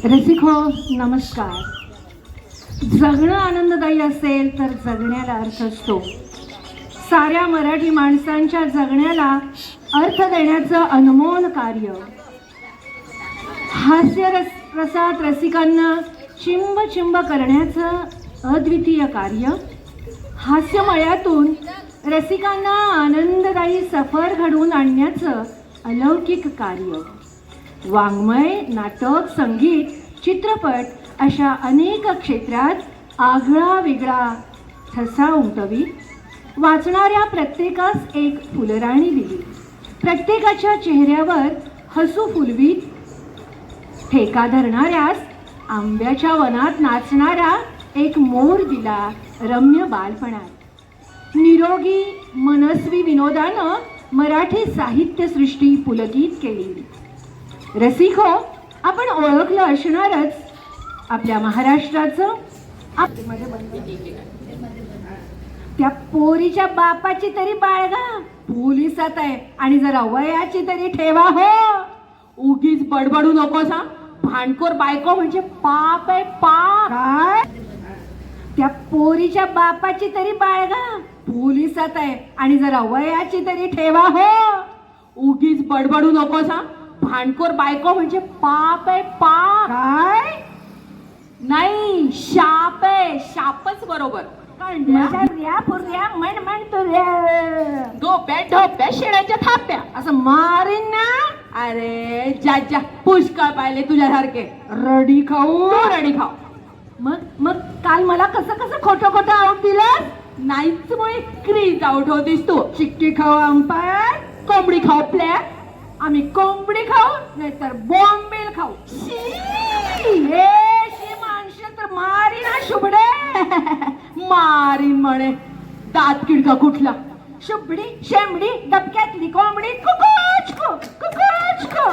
रसिक हो, नमस्कार. जगणं आनंददायी असेल तर जगण्याला अर्थ असतो. साऱ्या मराठी माणसांच्या जगण्याला अर्थ देण्याचं अनमोल कार्य, हास्य रसात रसिकांना चिंब चिंब करण्याचं अद्वितीय कार्य, हास्यमयातून रसिकांना आनंददायी सफर घडवून आणण्याचं अलौकिक कार्य. वाङ्मय, नाटक, संगीत, चित्रपट अशा अनेक क्षेत्रात आगळा वेगळा ठसा उमटवीत वाचणाऱ्या प्रत्येकास एक फुलराणी दिली. प्रत्येकाच्या चेहऱ्यावर हसू फुलवीत ठेका धरणाऱ्यास आंब्याच्या वनात नाचणारा एक मोर दिला रम्य बालपणात. निरोगी मनस्वी विनोदानं मराठी साहित्यसृष्टी पुलकित केली. रसिक हो, आपण ओळखलं असणारच आपल्या महाराष्ट्राचं. त्या पोरीच्या बापाची तरी बाळगा पोलिसात आहे आणि जरा वयाची तरी ठेवा हो. उगीच बडबडू नकोस हा. भांडखोर बायको म्हणजे पाप आहे, पाप. काय? त्या पोरीच्या बापाची तरी बाळगा पोलिसात आहे आणि जरा वयाची तरी ठेवा हो. उगीच बडबडू नकोस हा. भांडखोर बायको म्हणजे पाप आहे, पाप. काय? नाही, शाप आहे. शापच बरोबर. ढोप्या शेळ्याच्या थाप्या असं मारीन ना. अरे ज्या पुष्कळ पाहिले तुझ्यासारखे रडी खाऊ. रडी खाऊ. मग काल मला कसं खोटं आऊट दिलं. नाहीच मुळे क्रीज आऊट होतीस तू. चिक्की खाऊ अंपायर, कोंबडी खाऊ प्लेयर. आम्ही कोंबडी खाऊ नाहीतर बॉम्बेल खाऊ. माणसं तर मारी ना शुभडे. मारी म्हणे दात किडका कुठला. शुभडी शेंबडी डबक्यातली कोंबडी कुकुच को कुकुच को.